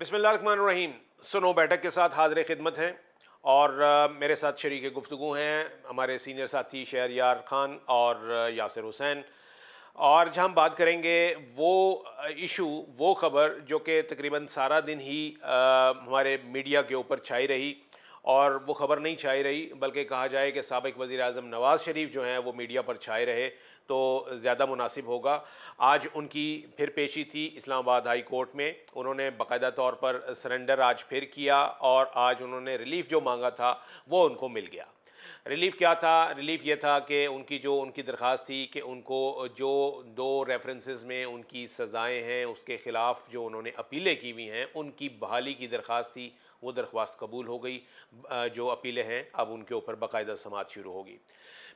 بسم اللہ الرحمن الرحیم. سنو بیٹھک کے ساتھ حاضر خدمت ہیں اور میرے ساتھ شریک گفتگو ہیں ہمارے سینئر ساتھی شہریار خان اور یاسر حسین. اور جہاں ہم بات کریں گے وہ ایشو، وہ خبر جو کہ تقریباً سارا دن ہی ہمارے میڈیا کے اوپر چھائی رہی، اور وہ خبر نہیں چھائی رہی بلکہ کہا جائے کہ سابق وزیر اعظم نواز شریف جو ہیں وہ میڈیا پر چھائے رہے تو زیادہ مناسب ہوگا. آج ان کی پھر پیشی تھی اسلام آباد ہائی کورٹ میں. انہوں نے باقاعدہ طور پر سرنڈر آج پھر کیا اور آج انہوں نے ریلیف جو مانگا تھا وہ ان کو مل گیا. ریلیف کیا تھا؟ ریلیف یہ تھا کہ ان کی درخواست تھی کہ ان کو جو 2 ریفرنسز میں ان کی سزائیں ہیں اس کے خلاف جو انہوں نے اپیلیں کی ہوئی ہیں ان کی بحالی کی درخواست تھی. وہ درخواست قبول ہو گئی. جو اپیلیں ہیں اب ان کے اوپر باقاعدہ سماعت شروع ہوگی.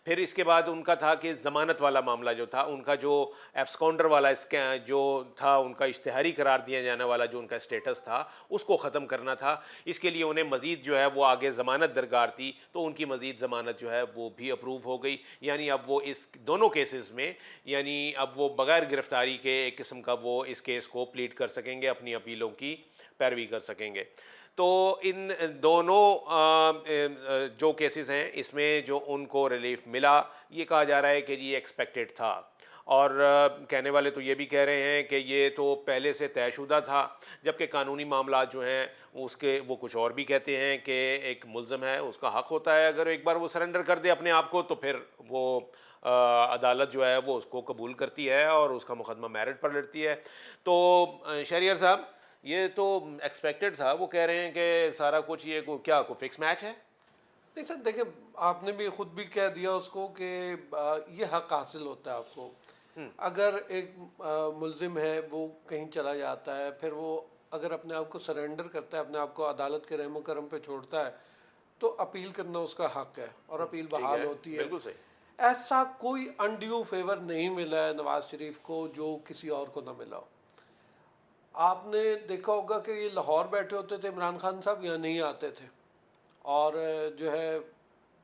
پھر اس کے بعد ان کا تھا کہ ضمانت والا معاملہ جو تھا، ان کا جو ایبسکاؤنڈر والا جو تھا، ان کا اشتہاری قرار دیا جانے والا جو ان کا سٹیٹس تھا اس کو ختم کرنا تھا. اس کے لیے انہیں مزید جو ہے وہ آگے ضمانت درکار تھی، تو ان کی مزید ضمانت جو ہے وہ بھی اپروو ہو گئی. یعنی اب وہ اس دونوں کیسز میں، یعنی اب وہ بغیر گرفتاری کے ایک قسم کا وہ اس کیس کو پلیٹ کر سکیں گے، اپنی اپیلوں کی پیروی کر سکیں گے. تو ان دونوں جو کیسز ہیں اس میں جو ان کو ریلیف ملا، یہ کہا جا رہا ہے کہ یہ ایکسپیکٹڈ تھا. اور کہنے والے تو یہ بھی کہہ رہے ہیں کہ یہ تو پہلے سے طے شدہ تھا، جبکہ قانونی معاملات جو ہیں وہ کچھ اور بھی کہتے ہیں کہ ایک ملزم ہے، اس کا حق ہوتا ہے اگر ایک بار وہ سرنڈر کر دے اپنے آپ کو تو پھر وہ عدالت جو ہے وہ اس کو قبول کرتی ہے اور اس کا مقدمہ میرٹ پر لڑتی ہے. تو شہریار صاحب، یہ تو ایکسپیکٹڈ تھا. وہ کہہ رہے ہیں کہ سارا کچھ یہ کیا کوئی فکس میچ ہے؟ نہیں سر، دیکھیں آپ نے بھی خود بھی کہہ دیا اس کو کہ یہ حق حاصل ہوتا ہے آپ کو. اگر ایک ملزم ہے وہ کہیں چلا جاتا ہے، پھر وہ اگر اپنے آپ کو سرنڈر کرتا ہے، اپنے آپ کو عدالت کے رحم و کرم پہ چھوڑتا ہے، تو اپیل کرنا اس کا حق ہے اور اپیل ٹھیک بحال ہے، ہوتی ہے. بالکل صحیح. ایسا کوئی انڈیو فیور نہیں ملا ہے نواز شریف کو جو کسی اور کو نہ ملا ہو. آپ نے دیکھا ہوگا کہ یہ لاہور بیٹھے ہوتے تھے، عمران خان صاحب یہاں نہیں آتے تھے، اور جو ہے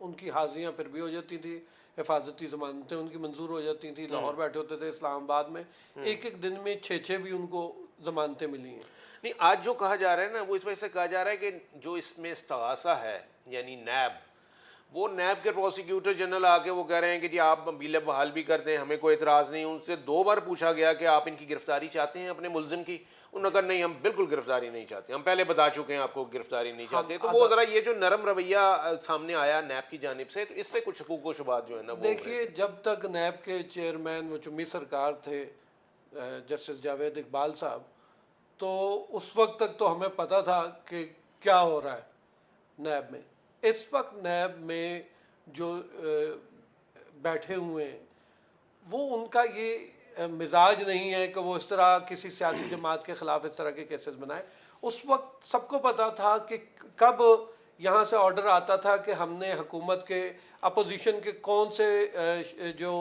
ان کی حاضریاں پھر بھی ہو جاتی تھی، حفاظتی ضمانتیں ان کی منظور ہو جاتی تھیں. لاہور بیٹھے ہوتے تھے اسلام آباد میں، ایک دن میں 6 بھی ان کو ضمانتیں ملی ہیں. نہیں، آج جو کہا جا رہا ہے نا وہ اس وجہ سے کہا جا رہا ہے کہ جو اس میں استغاثہ ہے، یعنی نیب، وہ نیب کے پروسیکیوٹر جنرل آ کے وہ کہہ رہے ہیں کہ جی آپ اپیلیں بحال بھی کر دیں، ہمیں کوئی اعتراض نہیں. ان سے 2 بار پوچھا گیا کہ آپ ان کی گرفتاری چاہتے ہیں اپنے ملزم کی، انہوں نے کہا نہیں، ہم بالکل گرفتاری نہیں چاہتے، ہم پہلے بتا چکے ہیں آپ کو گرفتاری نہیں چاہتے. تو وہ ذرا یہ جو نرم رویہ سامنے آیا نیب کی جانب سے، تو اس سے کچھ حقوق و شبہات جو ہے نا وہ ہو رہے دیکھیے، تھے. جب تک نیب کے چیئرمین وہ چمی سرکار تھے جسٹس جاوید اقبال صاحب، تو اس وقت تک تو ہمیں پتہ تھا کہ کیا ہو رہا ہے نیب میں. اس وقت نیب میں جو بیٹھے ہوئے ہیں وہ ان کا یہ مزاج نہیں ہے کہ وہ اس طرح کسی سیاسی جماعت کے خلاف اس طرح کے کیسز بنائیں. اس وقت سب کو پتا تھا کہ کب یہاں سے آرڈر آتا تھا کہ ہم نے حکومت کے اپوزیشن کے کون سے جو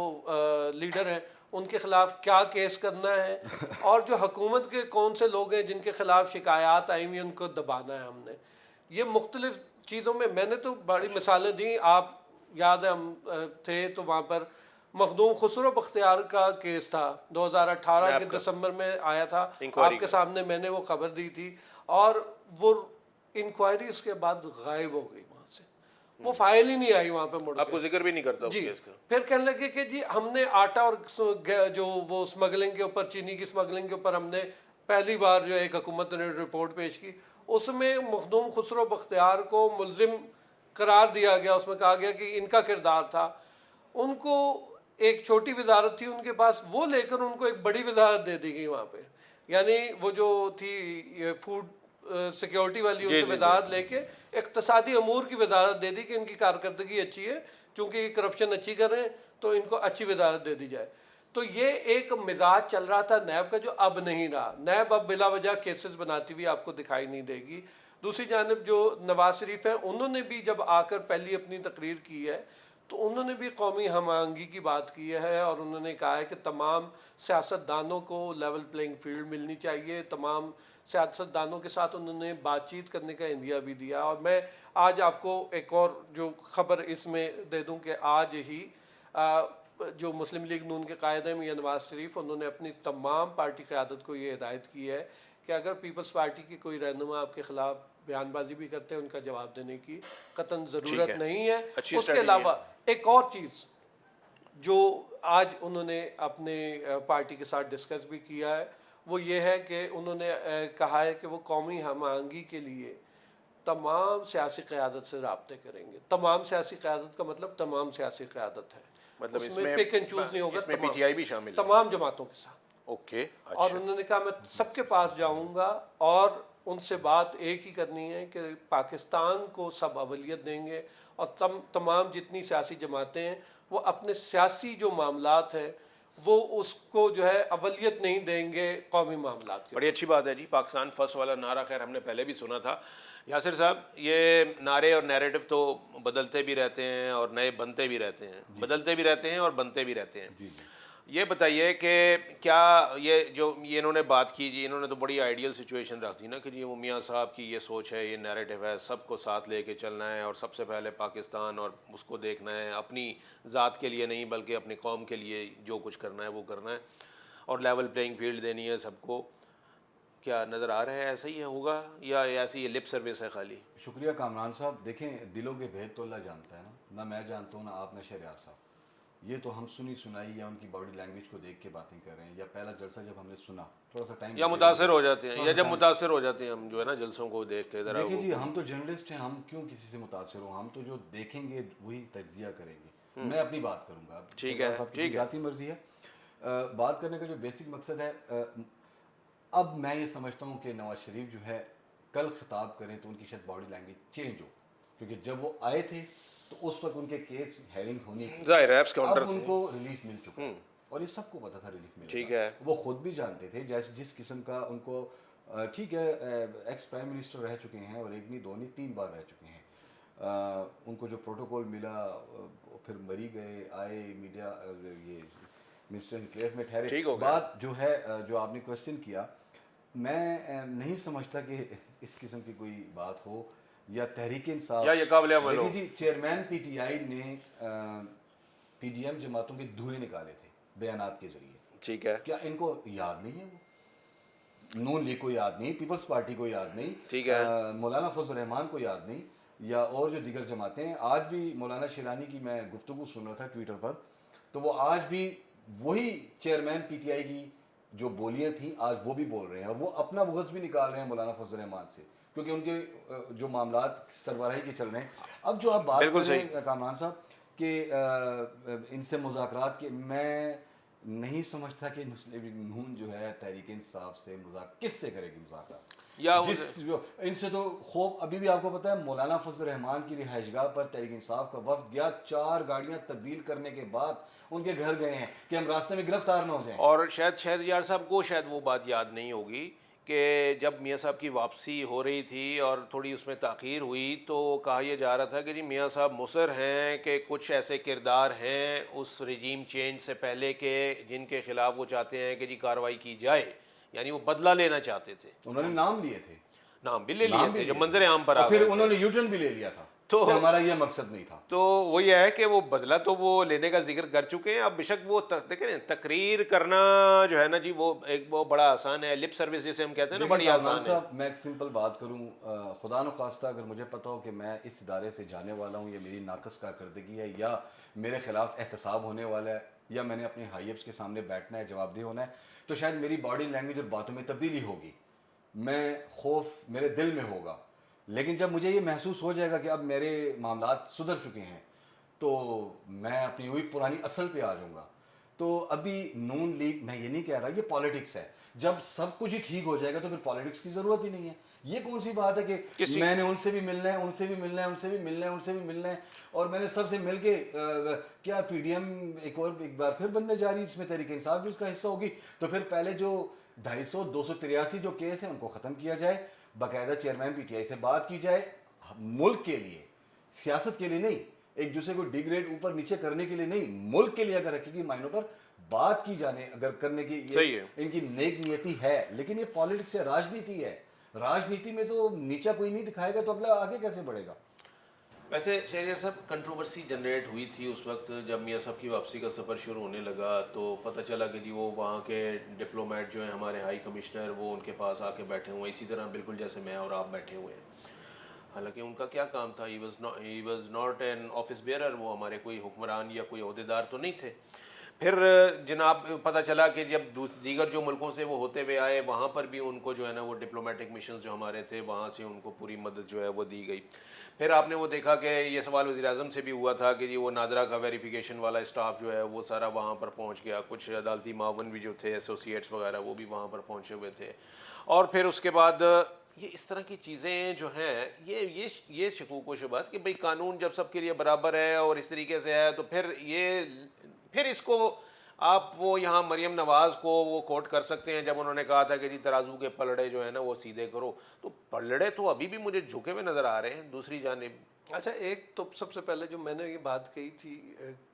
لیڈر ہیں ان کے خلاف کیا کیس کرنا ہے، اور جو حکومت کے کون سے لوگ ہیں جن کے خلاف شکایات آئی ہوئی ان کو دبانا ہے. ہم نے یہ مختلف چیزوں میں نے تو بڑی مثالیں دیں. آپ یاد ہے ہم تھے تو وہاں پر مخدوم خسرو بختیار کا کیس تھا 2018 کے نیب کا دسمبر میں آیا تھا. انکوائری آپ کے کا. سامنے میں نے وہ خبر دی تھی، اور وہ انکوائری اس کے بعد غائب ہو گئی وہاں سے. وہ فائل ہی نہیں آئی وہاں پہ مڑ آپ کے. کو ذکر بھی نہیں کرتا اس جی، کیس کا. پھر کہنے لگے کہ جی ہم نے آٹا اور جو وہ اسمگلنگ کے اوپر، چینی کی اسمگلنگ کے اوپر ہم نے پہلی بار جو ایک حکومت نے رپورٹ پیش کی، اس میں مخدوم خسرو بختیار کو ملزم قرار دیا گیا. اس میں کہا گیا کہ ان کا کردار تھا. ان کو ایک چھوٹی وزارت تھی ان کے پاس، وہ لے کر ان کو ایک بڑی وزارت دے دی گئی وہاں پہ. یعنی وہ جو تھی فوڈ سیکیورٹی والی، ان جی سے جی جی. وزارت لے کے اقتصادی امور کی وزارت دے دی کہ ان کی کارکردگی اچھی ہے، چونکہ یہ کرپشن اچھی کر رہے ہیں تو ان کو اچھی وزارت دے دی جائے. تو یہ ایک مزاج چل رہا تھا نیب کا جو اب نہیں رہا. نیب اب بلا وجہ کیسز بناتی ہوئی آپ کو دکھائی نہیں دے گی. دوسری جانب جو نواز شریف ہیں، انہوں نے بھی جب آ کر پہلی اپنی تقریر کی ہے تو انہوں نے بھی قومی ہم آہنگی کی بات کی ہے، اور انہوں نے کہا ہے کہ تمام سیاست دانوں کو لیول پلینگ فیلڈ ملنی چاہیے. تمام سیاست دانوں کے ساتھ انہوں نے بات چیت کرنے کا عندیہ بھی دیا. اور میں آج آپ کو ایک اور جو خبر اس میں دے دوں کہ آج ہی جو مسلم لیگ نون کے قائد ہیں میاں نواز شریف، انہوں نے اپنی تمام پارٹی قیادت کو یہ ہدایت کی ہے کہ اگر پیپلز پارٹی کے کوئی رہنما آپ کے خلاف بیان بازی بھی کرتے ہیں ان کا جواب دینے کی قطعاً ضرورت نہیں ہے. اس کے علاوہ ایک اور چیز جو آج انہوں نے اپنے پارٹی کے ساتھ ڈسکس بھی کیا ہے وہ یہ ہے کہ انہوں نے کہا ہے کہ وہ قومی ہم آہنگی کے لیے تمام سیاسی قیادت سے رابطے کریں گے. تمام سیاسی قیادت کا مطلب تمام سیاسی قیادت ہے, مطلب اس میں پک اینڈ چوز نہیں ہوگا, اس میں پی ٹی آئی بھی شامل ہے, تمام جماعتوں کے ساتھ. اوکے. اور انہوں نے کہا میں سب کے پاس جاؤں گا اور ان سے بات ایک ہی کرنی ہے کہ پاکستان کو سب اولویت دیں گے اور تمام جتنی سیاسی جماعتیں ہیں وہ اپنے سیاسی جو معاملات ہیں وہ اس کو جو ہے اولویت نہیں دیں گے قومی معاملات کے. بڑی اچھی بات ہے جی. پاکستان فرسٹ والا نعرہ خیر ہم نے پہلے بھی سنا تھا. یاسر صاحب, یہ نعرے اور نیریٹو تو بدلتے بھی رہتے ہیں اور نئے بنتے بھی رہتے ہیں, بدلتے بھی رہتے ہیں اور بنتے بھی رہتے ہیں. یہ بتائیے کہ کیا یہ جو یہ انہوں نے بات کی جی, انہوں نے تو بڑی آئیڈیل سچویشن رکھ دی نا کہ جی وہ میاں صاحب کی یہ سوچ ہے, یہ نیریٹو ہے, سب کو ساتھ لے کے چلنا ہے اور سب سے پہلے پاکستان اور اس کو دیکھنا ہے, اپنی ذات کے لیے نہیں بلکہ اپنی قوم کے لیے جو کچھ کرنا ہے وہ کرنا ہے اور لیول پلینگ فیلڈ دینی ہے سب کو. کیا نظر آ رہا ہے ایسا ہی ہوگا یا ایسی یہ لپ سروس ہے خالی؟ شکریہ کامران صاحب. دیکھیں دلوں کے بھید تو اللہ جانتا ہے نا, نہ میں جانتا ہوں نہ آپ نہ شہریار صاحب. یہ تو ہم سنی سنائی یا ان کی باڈی لینگویج کو دیکھ کے باتیں کر رہے ہیں, یا پہلا جلسہ جب ہم نے سنا تھوڑا سا ٹائم یا متاثر ہو جاتے ہیں, یا جب متاثر ہو جاتے ہیں ہم جو ہے نا جلسوں کو دیکھ کے. ذرا دیکھیں جی ہم تو جرنلسٹ ہیں, ہم کیوں کسی سے متاثر ہوں, ہم تو جو دیکھیں گے وہی تجزیہ کریں گے. میں اپنی بات کروں گا, ٹھیک ہے, آپ کی ذاتی مرضی ہے. بات کرنے کا جو بیسک مقصد ہے, اب میں یہ سمجھتا ہوں کہ نواز شریف جو ہے کل خطاب کریں تو ان کی شاید باڈی لینگویج چینج ہو, کیونکہ جب وہ آئے تھے تو اس وقت ان کے کیس ہیئرنگ ہونی تھی, ظاہر ہے اب ان کو ریلیف مل چکا اور یہ سب کو پتا تھا ریلیف ملے گا. ٹھیک ہے, وہ خود بھی جانتے تھے جس قسم کا ان کو, ٹھیک ہے ایکس پرائم منسٹر رہ چکے ہیں اور ایک نہیں دو نہیں 3 بار رہ چکے ہیں, ان کو جو پروٹوکول ملا پھر مری گئے, آئے میڈیا یہ منسٹر انکلیو میں ٹھہرے. بات جو ہے جو آپ نے کوشچن کیا, میں نہیں سمجھتا کہ اس قسم کی کوئی بات ہو یا تحریک انصاف یا یہ قابل عمل ہو. دیکھیں جی چیئرمین پی ٹی آئی نے پی ڈی ایم جماعتوں کے دھوئے نکالے تھے بیانات کے ذریعے. ٹھیک ہے, کیا ان کو یاد نہیں ہے؟ وہ نون لیگ کو یاد نہیں, پیپلز پارٹی کو یاد نہیں, ٹھیک ہے, مولانا فضل الرحمان کو یاد نہیں, یا اور جو دیگر جماعتیں ہیں. آج بھی مولانا شیرانی کی میں گفتگو سن رہا تھا ٹویٹر پر, تو وہ آج بھی وہی چیئرمین پی ٹی آئی کی جو بولیاں تھیں آج وہ بھی بول رہے ہیں, اور وہ اپنا بغض بھی نکال رہے ہیں مولانا فضل الرحمان سے, کیونکہ ان کے جو معاملات سربراہی کے چل رہے ہیں. اب جو آپ بات کر رہے ہیں کامران صاحب کہ ان سے مذاکرات کے, میں نہیں سمجھتا کہ مسلم لیگ نون جو ہے تحریک انصاف سے کس سے کرے گی مذاکرات, یا ان سے تو خوف. ابھی بھی آپ کو پتا ہے مولانا فضل الرحمان کی رہائش گاہ پر تحریک انصاف کا وفد گیا, 4 گاڑیاں تبدیل کرنے کے بعد ان کے گھر گئے ہیں کہ ہم راستے میں گرفتار نہ ہو جائیں. اور شاید یار صاحب کو شاید وہ بات یاد نہیں ہوگی کہ جب میاں صاحب کی واپسی ہو رہی تھی اور تھوڑی اس میں تاخیر ہوئی تو کہا یہ جا رہا تھا کہ جی میاں صاحب مصر ہیں کہ کچھ ایسے کردار ہیں اس رجیم چینج سے پہلے کے جن کے خلاف وہ چاہتے ہیں کہ جی کارروائی کی جائے, یعنی وہ بدلہ لینا چاہتے تھے. انہوں نے نام لیے تھے, نام بھی لے لیے تھے جو منظر عام پر آ گئے, پھر انہوں نے یو ٹرن بھی لے لیا تھا, تو ہمارا یہ مقصد نہیں تھا. تو وہ یہ ہے کہ وہ بدلہ تو وہ لینے کا ذکر کر چکے ہیں. اب بشک وہ دیکھیں تقریر کرنا جو ہے نا جی وہ ایک وہ بڑا آسان ہے, لپ سروس جسے ہم کہتے ہیں نا, بڑی آسان ہے. میں ایک سمپل بات کروں, خدا نخواستہ اگر مجھے پتا ہو کہ میں اس ادارے سے جانے والا ہوں, یا میری ناقص کارکردگی ہے, یا میرے خلاف احتساب ہونے والا ہے, یا میں نے اپنے ہائی اپس کے سامنے بیٹھنا ہے, جواب دہ ہونا ہے, تو شاید میری باڈی لینگویج اور باتوں میں تبدیلی ہوگی, میں خوف میرے دل میں ہوگا. لیکن جب مجھے یہ محسوس ہو جائے گا کہ اب میرے معاملات سدھر چکے ہیں تو میں اپنی وہی پرانی اصل پہ آ جاؤں گا. تو ابھی نون لیگ, میں یہ نہیں کہہ رہا, یہ پالیٹکس ہے, جب سب کچھ ہی ٹھیک ہو جائے گا تو پھر پالیٹکس کی ضرورت ہی نہیں ہے. یہ کون سی بات ہے کہ میں نے ان سے بھی ملنا ہے, ان سے بھی ملنا ہے, ان سے بھی ملنا ہے, ان سے بھی ملنا ہے, اور میں نے سب سے مل کے کیا پی ڈی ایم ایک بار پھر بننے جا رہی ہے, جس میں تحریک انصاف بھی اس کا حصہ ہوگی. تو پھر پہلے جو 283 جو کیس ہیں ان کو ختم کیا جائے, باقاعدہ چیئرمین پی ٹی آئی سے بات کی جائے, ملک کے لیے, سیاست کے لیے نہیں, ایک دوسرے کو ڈیگریڈ اوپر نیچے کرنے کے لیے نہیں, ملک کے لیے اگر حقیقی معنوں پر بات کی جانے اگر کرنے کی ان کی نیک نیتی ہے. لیکن یہ پالیٹکس ہے, راجنیتی ہے, راجنیتی میں تو نیچا کوئی نہیں دکھائے گا تو اگلا آگے کیسے بڑھے گا. ویسے شہریار صاحب کنٹروورسی جنریٹ ہوئی تھی اس وقت جب میاں صاحب کی واپسی کا سفر شروع ہونے لگا، تو پتہ چلا کہ جی وہ وہاں کے ڈپلومیٹ جو ہیں ہمارے ہائی کمشنر وہ ان کے پاس آ کے بیٹھے ہوئے ہیں، اسی طرح بالکل جیسے میں اور آپ بیٹھے ہوئے ہیں. حالانکہ ان کا کیا کام تھا، he was not an office bearer, وہ ہمارے کوئی حکمران یا کوئی عہدیدار تو نہیں تھے. پھر جناب پتہ چلا کہ جب دیگر جو ملکوں سے وہ ہوتے ہوئے آئے وہاں پر بھی ان کو جو ہے نا وہ ڈپلومیٹک مشنز جو ہمارے تھے وہاں سے ان کو پوری مدد جو ہے وہ دی گئی. پھر آپ نے وہ دیکھا کہ یہ سوال وزیر اعظم سے بھی ہوا تھا کہ جی وہ نادرا کا ویریفیکیشن والا اسٹاف جو ہے وہ سارا وہاں پر پہنچ گیا، کچھ عدالتی معاون بھی جو تھے ایسوسیٹس وغیرہ وہ بھی وہاں پر پہنچے ہوئے تھے. اور پھر اس کے بعد یہ اس طرح کی چیزیں جو ہیں یہ شکوک و شبہات کہ بھئی قانون جب سب کے لیے برابر ہے اور اس طریقے سے ہے تو پھر اس کو آپ وہ یہاں مریم نواز کو وہ کوٹ کر سکتے ہیں جب انہوں نے کہا تھا کہ جی ترازو کے پلڑے جو ہیں نا وہ سیدھے کرو، تو پلڑے تو ابھی بھی مجھے جھکے ہوئے نظر آ رہے ہیں دوسری جانب. اچھا، ایک تو سب سے پہلے جو میں نے یہ بات کہی تھی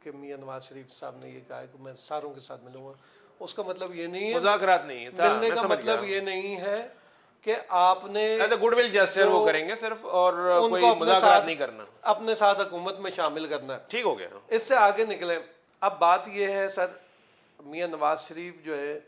کہ میاں نواز شریف صاحب نے یہ کہا ہے کہ میں ساروں کے ساتھ ملوں گا، اس کا مطلب یہ نہیں ہے، مذاکرات نہیں ہے، ملنے کا مطلب یہ نہیں ہے کہ آپ نے گڈ ول جسٹر وہ کریں گے صرف اور کوئی مذاکرات نہیں کرنا، اپنے ساتھ حکومت میں شامل کرنا ہے. ٹھیک ہو گیا. اس سے آگے نکلیں. اب بات یہ ہے سر، میاں نواز شریف جو ہے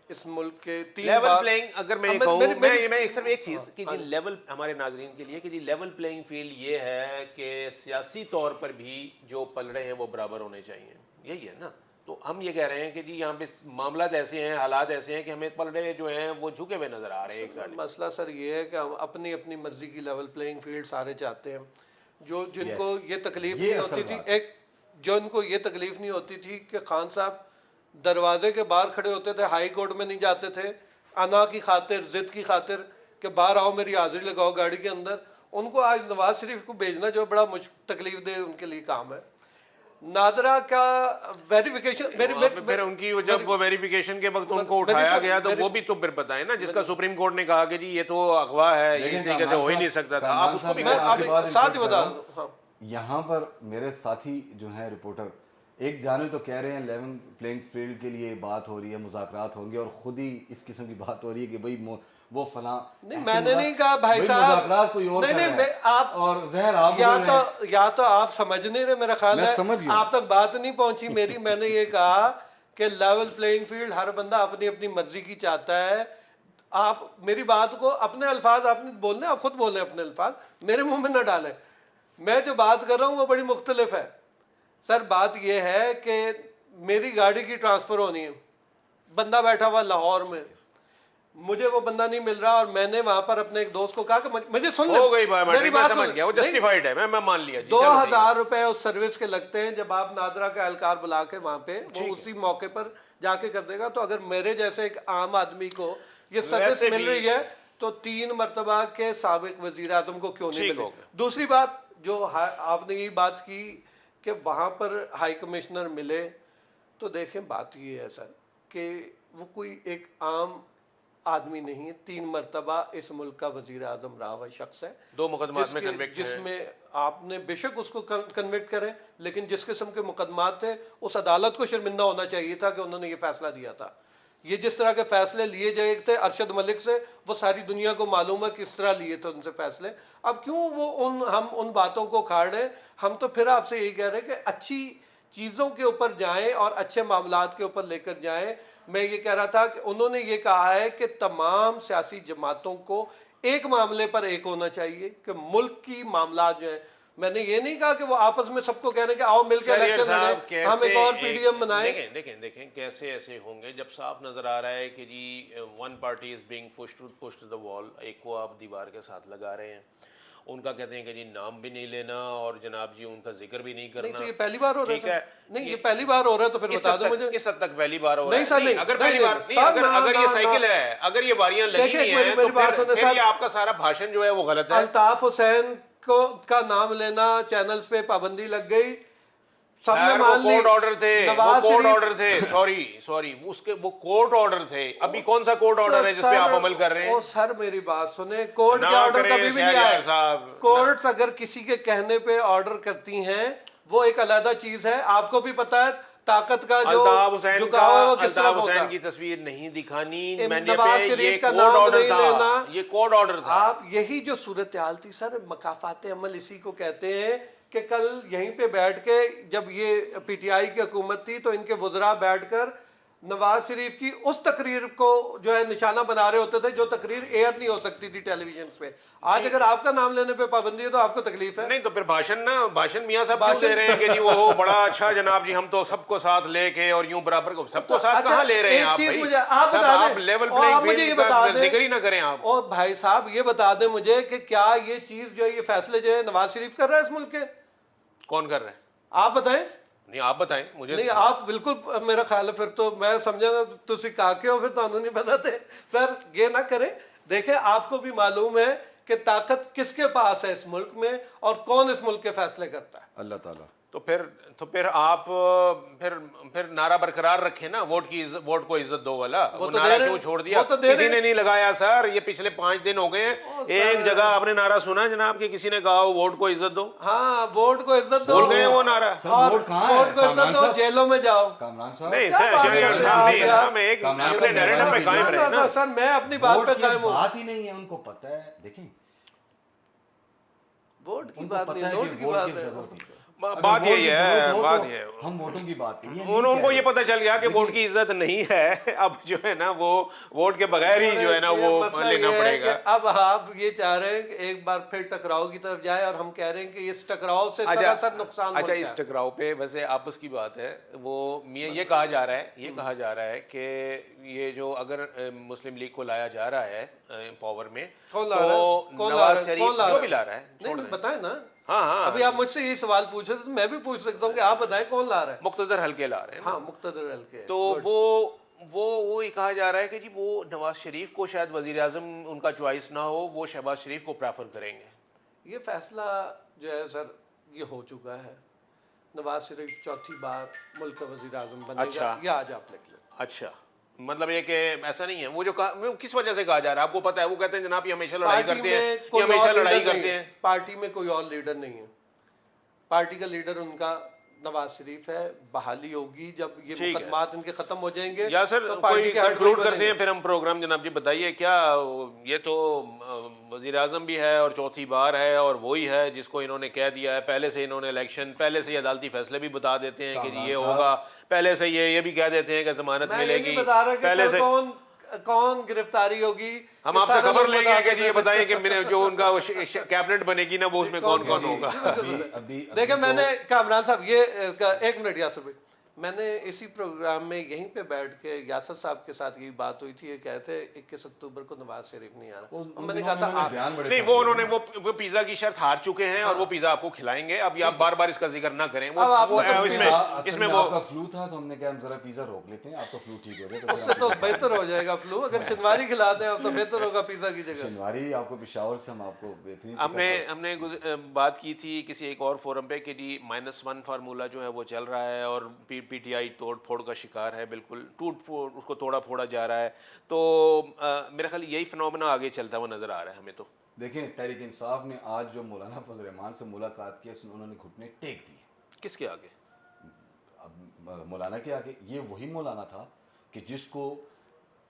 اس ملک کے لیول پلینگ، اگر میں یہ کہوں میں صرف ایک چیز کہ جی لیول ہمارے ناظرین کے لیے کہ جی لیول پلینگ فیلڈ یہ ہے کہ سیاسی طور پر بھی جو پلڑے ہیں وہ برابر ہونے چاہیے، یہی ہے نا. تو ہم یہ کہہ رہے ہیں کہ جی یہاں پہ معاملات ایسے ہیں، حالات ایسے ہیں کہ ہمیں پلڑے جو ہیں وہ جھکے ہوئے نظر آ رہے ہیں ایک ساتھ. مسئلہ سر یہ ہے کہ ہم اپنی اپنی مرضی کی لیول پلینگ فیلڈ سارے چاہتے ہیں. جن کو یہ تکلیف نہیں ہوتی تھی، جو ان کو یہ تکلیف نہیں ہوتی تھی کہ خان صاحب دروازے کے باہر کھڑے ہوتے تھے، ہائی کورٹ میں نہیں جاتے تھے، انا کی خاطر، ضد کی خاطر کہ باہر آؤ میری حاضری لگاؤ گاڑی کے اندر، ان کو آج نواز شریف کو بھیجنا جو بڑا تکلیف دہ ان کے لیے کام ہے. نادرا کا ویریفیکیشن پھر ان کی جب وہ ویریفیکیشن کے وقت ان کو اٹھایا گیا تو وہ بھی تو پھر بتائیں نا، جس کا سپریم کورٹ نے کہا کہ جی یہ تو اغوا ہے، اس طریقے سے ہو ہی نہیں سکتا تھا، آپ اس کو بھی ساتھ ہی بتا دوں. یہاں پر میرے ساتھی جو ہیں رپورٹر ایک جانب تو کہہ رہے ہیں لیول پلینگ فیلڈ کے لیے بات ہو رہی ہے، مذاکرات ہوں گے، اور خود ہی اس قسم کی بات ہو رہی ہے کہ بھئی وہ فلاں. نہیں، میں نے نہیں کہا بھائی صاحب، مذاکرات کوئی اور کر رہا ہے اور زہر آپ یا تو آپ سمجھ نہیں رہے، میرا خیال ہے آپ تک بات نہیں پہنچی میری. میں نے یہ کہا کہ لیول پلینگ فیلڈ ہر بندہ اپنی اپنی مرضی کی چاہتا ہے. آپ میری بات کو اپنے الفاظ آپ نے بولنے، آپ خود بولیں اپنے الفاظ، میرے منہ میں نہ ڈالیں. میں جو بات کر رہا ہوں وہ بڑی مختلف ہے سر. بات یہ ہے کہ میری گاڑی کی ٹرانسفر ہونی ہے، بندہ بیٹھا ہوا لاہور میں، مجھے وہ بندہ نہیں مل رہا، اور میں نے وہاں پر اپنے ایک دوست کو کہا کہ مجھے سن لیں، ہو گئی میری بات سمجھ گیا، وہ جسٹیفائیڈ ہے، میں مان لیا. 2000 روپے اس سروس کے لگتے ہیں. جب آپ نادرا کا اہلکار بلا کے وہاں پہ وہ اسی موقع پر جا کے کر دے گا، تو اگر میرے جیسے ایک عام آدمی کو یہ سروس مل رہی ہے تو 3 مرتبہ کے سابق وزیر اعظم کو کیوں نہیں ملے. دوسری بات جو آپ نے یہ بات کی کہ وہاں پر ہائی کمشنر ملے، تو دیکھیں بات یہ ہے سر کہ وہ کوئی ایک عام آدمی نہیں ہے، 3 مرتبہ اس ملک کا وزیر اعظم رہا ہوا شخص ہے، 2 مقدمات میں کنوکٹ جس میں آپ نے بے شک اس کو کنوکٹ کریں، لیکن جس قسم کے مقدمات تھے اس عدالت کو شرمندہ ہونا چاہیے تھا کہ انہوں نے یہ فیصلہ دیا تھا. یہ جس طرح کے فیصلے لیے جائے تھے ارشد ملک سے، وہ ساری دنیا کو معلوم ہے کس طرح لیے تھے ان سے فیصلے. اب کیوں ہم ان باتوں کو کھاڑ رہے ہیں؟ ہم تو پھر آپ سے یہی کہہ رہے ہیں کہ اچھی چیزوں کے اوپر جائیں اور اچھے معاملات کے اوپر لے کر جائیں. میں یہ کہہ رہا تھا کہ انہوں نے یہ کہا ہے کہ تمام سیاسی جماعتوں کو ایک معاملے پر ایک ہونا چاہیے کہ ملک کی معاملات جو ہیں. میں نے یہ نہیں کہا کہ وہ آپس میں سب کو کہہ رہے ہیں کہ آؤ مل کے الیکشن لڑیں، ہم ایک اور پی ڈی ایم بنائیں. دیکھیں کیسے ایسے ہوں گے جب صاف نظر آ رہا ہے کہ جی one party is being pushed to the wall, ایک کو آپ دیوار کے ساتھ لگا رہے ہیں، ان کا کہتے ہیں کہ جی نام بھی نہیں لینا اور جناب جی ان کا ذکر بھی نہیں کرنا. نہیں تو یہ پہلی بار ہو رہا ہے. نہیں یہ پہلی بار ہو رہا ہے تو پھر بتا دو مجھے کس حد تک پہلی بار ہو رہا ہے. نہیں سر نہیں، اگر پہلی بار نہیں، اگر یہ سائیکل ہے، اگر یہ باریاں لگی ہوئی ہیں تو پھر یہ آپ کا سارا بھاشن جو ہے وہ غلط ہے. الطاف حسین کا نام لینا چینلز پہ پابندی لگ گئی، سب نے مان لی. کورٹ آرڈر تھے، وہ کورٹ آرڈر تھے، سوری اس کے وہ کورٹ آرڈر تھے. ابھی کون سا کورٹ آرڈر ہے جس پہ آپ عمل کر رہے ہیں؟ سر میری بات سنیں، کورٹ کے آرڈر کبھی بھی نہیں آئے. کورٹس اگر کسی کے کہنے پہ آرڈر کرتی ہیں وہ ایک علیحدہ چیز ہے. آپ کو بھی پتا ہے طاقت کا جو الطاف حسین جھکاؤ ہے وہ کس طرح الطاف ہوتا حسین ہے. کی تصویر نہیں دکھانی نواز یہ شریف کا کوڈ نام آرڈر نہیں تھا، لینا. یہ کوڈ آرڈر تھا. آپ یہی جو صورتحال تھی سر، مکافات عمل اسی کو کہتے ہیں کہ کل یہیں پہ بیٹھ کے جب یہ پی ٹی آئی کی حکومت تھی تو ان کے وزراء بیٹھ کر نواز شریف کی اس تقریر کو جو ہے نشانہ بنا رہے ہوتے تھے جو تقریر ایئر نہیں ہو سکتی تھی ٹیلی ویژن پہ. آج اگر آپ کا نام لینے پہ پابندی ہے تو آپ کو تکلیف ہے. نہیں تو پھر بھاشن میاں صاحب کیوں دے رہے ہیں کہ جی وہ بڑا اچھا جناب جی ہم تو سب کو ساتھ لے کے اور یوں برابر کو سب کو ساتھ کہاں لے رہے ہیں آپ بھائی؟ آپ بتا آپ لیول پلینگ فیلڈ کا ذکر ہی نہ کریں آپ. اور بھائی صاحب یہ بتا دیں مجھے کہ کیا یہ چیز جو ہے یہ فیصلے جو ہے نواز شریف کر رہا ہے اس ملک کے؟ کون کر رہے ہیں؟ آپ بتائیں. نہیں آپ بتائیں مجھے. نہیں آپ بالکل میرا خیال ہے پھر تو میں سمجھا گا تسی کاکے ہو پھر تو نہیں پتا تھے. سر یہ نہ کریں. دیکھیں آپ کو بھی معلوم ہے کہ طاقت کس کے پاس ہے اس ملک میں اور کون اس ملک کے فیصلے کرتا ہے. اللہ تعالیٰ. تو پھر آپ پھر نعرہ برقرار رکھیں نا، ووٹ کو عزت دو والا. وہ نعرہ کیوں چھوڑ دیا؟ کسی نے نہیں لگایا سر. یہ پچھلے 5 دن ہو گئے ہیں ایک جگہ آپ نے نعرہ سنا جناب کہ کسی نے کہا ووٹ کو عزت دو؟ ہاں ووٹ کو عزت دو. بھول گئے وہ نعرہ. ووٹ کو عزت دو، جیلوں میں جاؤ. کامران صاحب نہیں سر شہریار صاحب نہیں، ہم ایک اپنے نیریٹو پہ قائم رہے نا. سر میں اپنی بات پہ قائم ہوں. بات ہی نہیں ہے، ان کو پتہ ہے. دیکھیں ووٹ کی بات نہیں، نوٹ کی بات ہے. بات یہی ہے، بات یہ ہے ہم ووٹوں کی بات کریں. ان کو یہ پتہ چل گیا کہ ووٹ کی عزت نہیں ہے. اب جو ہے نا وہ ووٹ کے بغیر ہی جو ہے نا وہ لینا پڑے گا. اب آپ یہ چاہ رہے ہیں کہ ایک بار پھر ٹکراؤ کی طرف جائے اور ہم کہہ رہے ہیں کہ اس ٹکراؤ سے سراسر نقصان. اچھا اس ٹکراؤ پہ ویسے آپس کی بات ہے. وہ یہ کہا جا رہا ہے کہ یہ جو اگر مسلم لیگ کو لایا جا رہا ہے پاور میں تو نواز شریف جو بھی لا رہا ہے. نہیں بتائیں نا. ہاں ابھی آپ مجھ سے یہ سوال پوچھ رہے تھے، میں بھی پوچھ سکتا ہوں کہ آپ بتائیں کون لا رہا ہے. مقتدر حلقے لا رہے ہیں. ہاں مقتدر حلقے. تو وہ یہ کہا جا رہا ہے کہ جی وہ نواز شریف کو شاید وزیر اعظم ان کا چوائس نہ ہو، وہ شہباز شریف کو پریفر کریں گے. یہ فیصلہ جو ہے سر یہ ہو چکا ہے. نواز شریف چوتھی بار ملک کا وزیر اعظم بنے گا. یہ آج آپ لکھ لیں. اچھا مطلب یہ کہ ایسا نہیں ہے. وہ جو کس وجہ سے کہا جا رہا ہے آپ کو پتہ ہے؟ وہ کہتے ہیں جناب یہ ہمیشہ لڑائی کرتے ہیں، یہ ہمیشہ لڑائی کرتے ہیں. پارٹی میں کوئی اور لیڈر نہیں ہے. پارٹی کا لیڈر ان کا نواز شریف ہے. بحالی ہوگی جب یہ مقدمات ان کے ختم ہو جائیں گے. یا سر کوئی کنکلوڈ کرتے ہیں پھر ہم پروگرام. جناب جی بتائیے کیا یہ تو وزیر اعظم بھی ہے اور چوتھی بار ہے اور وہی ہے جس کو انہوں نے کہہ دیا ہے پہلے سے. انہوں نے الیکشن پہلے سے عدالتی فیصلے بھی بتا دیتے ہیں کہ یہ ہوگا پہلے سے. یہ بھی کہہ دیتے ہیں کہ ضمانت ملے گی پہلے سے. کون گرفتاری ہوگی ہم آپ سے خبر لیں گے کہ جی یہ بتائیے کہ جو ان کا کیبنٹ بنے گی نا وہ اس میں کون کون ہوگا. دیکھیں میں نے کامران صاحب یہ 1 منٹ یاسر بھائی، میں نے اسی پروگرام میں یہیں پہ بیٹھ کے یاسر صاحب کے ساتھ یہی بات ہوئی تھی. یہ کہتے 21 اکتوبر کو نواز شریف نہیں آ رہا. میں نے کہا تھا نہیں وہ انہوں نے وہ پیزا کی شرط ہار چکے ہیں اور وہ پیزا آپ کو کھلائیں گے. اب آپ بار بار اس کا ذکر نہ کریں. اس میں آپ کا فلو تھا تو ہم نے کہا ہم ذرا پیزا روک لیتے ہیں، آپ کا فلو ٹھیک ہو جائے اس سے تو بہتر ہو جائے گا فلو. اگر شنواری کھلا دیں اب تو بہتر ہوگا پیزا کی جگہ. شنواری آپ کو پشاور سے ہم آپ کو بہترین. ہم نے بات کی تھی کسی ایک اور فورم پہ کہ جی -1 فارمولا جو ہے وہ چل رہا ہے اور پی ٹی آئی توڑ پھوڑ کا شکار ہے. بالکل ٹوٹ پھوڑ اس کو توڑا پھوڑا جا رہا ہے. تو میرا خیال یہی فنومنا آگے چلتا ہوا نظر آ رہا ہے ہمیں. تو دیکھیں تحریک انصاف نے آج جو مولانا فضل الرحمان سے ملاقات کی انہوں نے گھٹنے ٹیک دیے. کس کے آگے؟ اب مولانا کے آگے. یہ وہی مولانا تھا کہ جس کو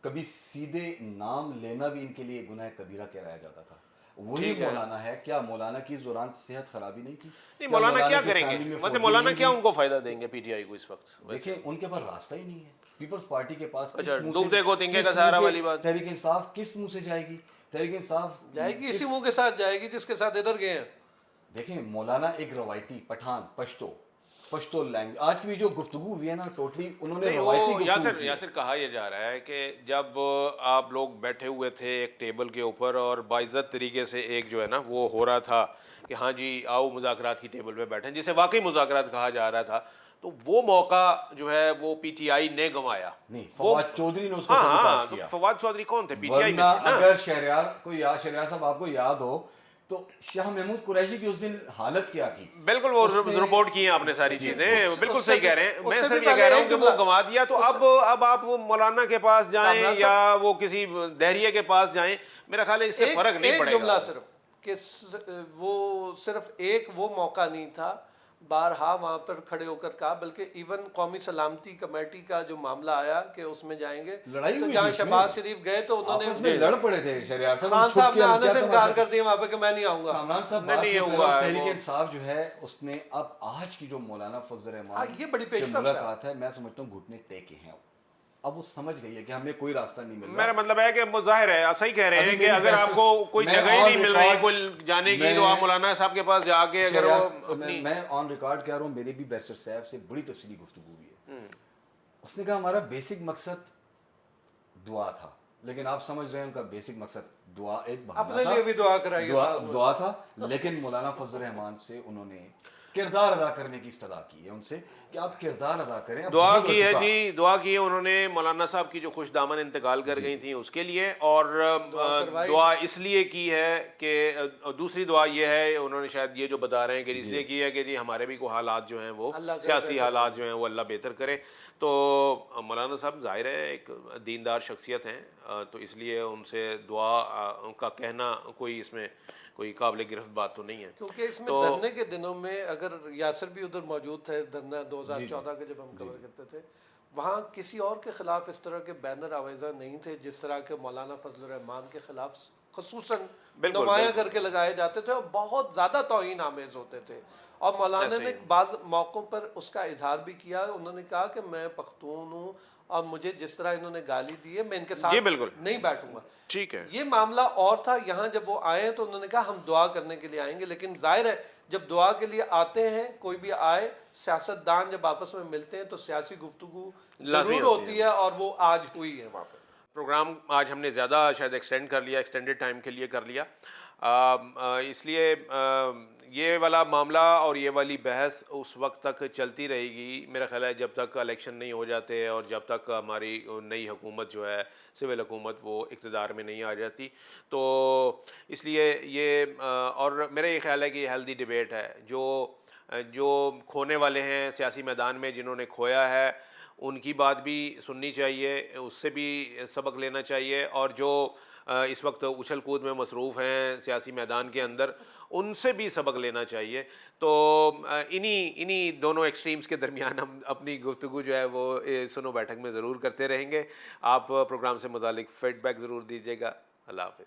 کبھی سیدھے نام لینا بھی ان کے لیے گناہ کبیرہ کہلایا جاتا تھا. وہی مولانا ہے. کیا مولانا کی اس دوران صحت خرابی نہیں تھی؟ نہیں مولانا کیا کریں گے؟ ویسے مولانا کیا ان کو فائدہ دیں گے پی ٹی آئی کو اس وقت؟ دیکھیں ان کے پاس راستہ ہی نہیں ہے. پیپلز پارٹی کے پاس ڈوبتے کو تنگے کا سہارا والی بات. تحریک انصاف کس منہ سے جائے گی؟ تحریک انصاف جائے گی اسی منہ کے ساتھ جائے گی جس کے ساتھ ادھر گئے ہیں. دیکھیں مولانا ایک روایتی پٹھان پشتو لینگویج. آج کی بھی جو گفتگو ہوئی ہے نا ٹوٹلی انہوں نے روایتی. یاسر کہا یہ جا رہا ہے کہ جب آپ لوگ بیٹھے ہوئے تھے ایک ٹیبل کے اوپر اور باعزت طریقے سے ایک جو ہے نا وہ ہو رہا تھا کہ ہاں جی آؤ مذاکرات کی ٹیبل پہ بیٹھیں جسے واقعی مذاکرات کہا جا رہا تھا. تو وہ موقع جو ہے وہ پی ٹی آئی نے گنوایا. نہیں فواد چودھری نے اس کو سبوتاژ کیا. فواد چودھری کون تھے؟ پی ٹی آئی میں تھے نا. اگر شہریار صاحب آپ کو یاد ہو تو شاہ محمود قریشی کی اس دن حالت کیا تھی؟ بالکل وہ رپورٹ کی ہیں آپ نے ساری چیزیں. بالکل صحیح کہہ رہے ہیں. میں صرف یہ کہہ رہا ہوں کہ وہ گنوا دیا تو اب آپ وہ مولانا کے پاس جائیں یا وہ کسی دہریے کے پاس جائیں میرا خیال ہے اس سے فرق نہیں پڑے گا. جملہ صرف کہ وہ صرف ایک وہ موقع نہیں تھا. بارہا وہاں پر کھڑے ہو کر کہا، بلکہ ایون قومی سلامتی کمیٹی کا جو معاملہ آیا کہ اس میں جائیں گے، لڑائی تو ہوئی جہاں تھی اس میں، شہباز شریف گئے تو انہوں آپس میں لڑ پڑے تھے شہریار نے صاحب، خان چھپ صاحب کے نے آنے کیا سے تماشا انکار کر دیا وہاں پہ کہ میں نہیں آؤں گا. کامران صاحب نہیں، بات نہیں جو کر ہوا رہا ہوں، ہے تحریک وہ. انصاف جو ہے اس نے اب آج کی جو مولانا فضل ہاں، الرحمان یہ بڑی سے پیش رفت ہے. ملاقات ہے، میں سمجھتا ہوں گھٹنے ٹیک کے ہیں اب وہ سمجھ گئی ہے کہ ہمیں کوئی راستہ نہیں مل رہا. میرا مطلب ہے کہ ظاہر ہے صحیح کہہ رہے ابھی ہیں کہ میری اگر آپ بحث- کو کوئی میں جگہ ہی on نہیں مل رہی record- کوئی جانے کی میں- تو آپ مولانا صاحب کے پاس جا کے اگر وہ اپنی میں آن ریکارڈ کہہ رہا ہوں، میری بھی بیرسٹر صاحب سے بڑی تفصیلی گفتگو ہوئی ہے. اس نے کہا ہمارا بیسک مقصد دعا تھا، لیکن آپ سمجھ رہے ہیں ان کا بیسک مقصد دعا ایک بہانہ اپنے تھا، لیے بھی دعا کرائیے صاحب. دعا تھا. لیکن مولانا فضل الرحمان سے انہوں نے کردار ادا کرنے کی استدعا کی ہے ان سے کہ آپ کردار ادا کریں. اب دعا بہت ہو کی ہے چکا. جی، دعا کی ہے انہوں نے مولانا صاحب کی جو خوش دامن انتقال کر گئی تھیں اس کے لیے، اور دعا اس لیے کی ہے کہ دوسری دعا یہ ہے، انہوں نے شاید یہ جو بتا رہے ہیں کہ اس لیے کی ہے کہ جی ہمارے بھی کوئی حالات جو ہیں وہ سیاسی حالات جو ہیں وہ اللہ بہتر کرے. تو مولانا صاحب ظاہر ہے ایک دیندار شخصیت ہیں، تو اس لیے ان سے دعا کا کہنا کوئی اس میں کوئی قابل گرفت بات تو نہیں ہے. کیونکہ اس میں دھرنے کے دنوں میں اگر یاسر بھی ادھر موجود تھے، دھرنا 2014 کے جب ہم کور کرتے تھے، وہاں کسی اور کے خلاف اس طرح کے بینر آویزاں نہیں تھے جس طرح کے مولانا فضل الرحمان کے خلاف خصوصاً نمایاں کر کے لگائے جاتے تھے اور بہت زیادہ توہین آمیز ہوتے تھے. اور مولانا نے بعض موقعوں پر اس کا اظہار بھی کیا. انہوں نے کہا کہ میں پختون ہوں اور مجھے جس طرح انہوں نے گالی دی ہے میں ان کے ساتھ نہیں بیٹھوں گا. ٹھیک ہے، یہ معاملہ اور تھا. یہاں جب وہ آئے تو انہوں نے کہا ہم دعا کرنے کے لیے آئیں گے، لیکن ظاہر ہے جب دعا کے لیے آتے ہیں کوئی بھی آئے، سیاست دان جب آپس میں ملتے ہیں تو سیاسی گفتگو ضرور ہوتی ہے، اور وہ آج ہوئی ہے وہاں پہ. پروگرام آج ہم نے زیادہ شاید ایکسٹینڈ کر لیا، ایکسٹینڈڈ ٹائم کے لیے کر لیا، اس لیے یہ والا معاملہ اور یہ والی بحث اس وقت تک چلتی رہے گی میرا خیال ہے جب تک الیکشن نہیں ہو جاتے اور جب تک ہماری نئی حکومت جو ہے سول حکومت وہ اقتدار میں نہیں آ جاتی. تو اس لیے یہ اور میرا یہ خیال ہے کہ یہ ہیلدی ڈیبیٹ ہے. جو کھونے والے ہیں سیاسی میدان میں، جنہوں نے کھویا ہے، ان کی بات بھی سننی چاہیے، اس سے بھی سبق لینا چاہیے، اور جو اس وقت اچھل کود میں مصروف ہیں سیاسی میدان کے اندر ان سے بھی سبق لینا چاہیے. تو انہی دونوں ایکسٹریمز کے درمیان ہم اپنی گفتگو جو ہے وہ سنو بیٹھک میں ضرور کرتے رہیں گے. آپ پروگرام سے متعلق فیڈ بیک ضرور دیجیے گا. اللہ حافظ.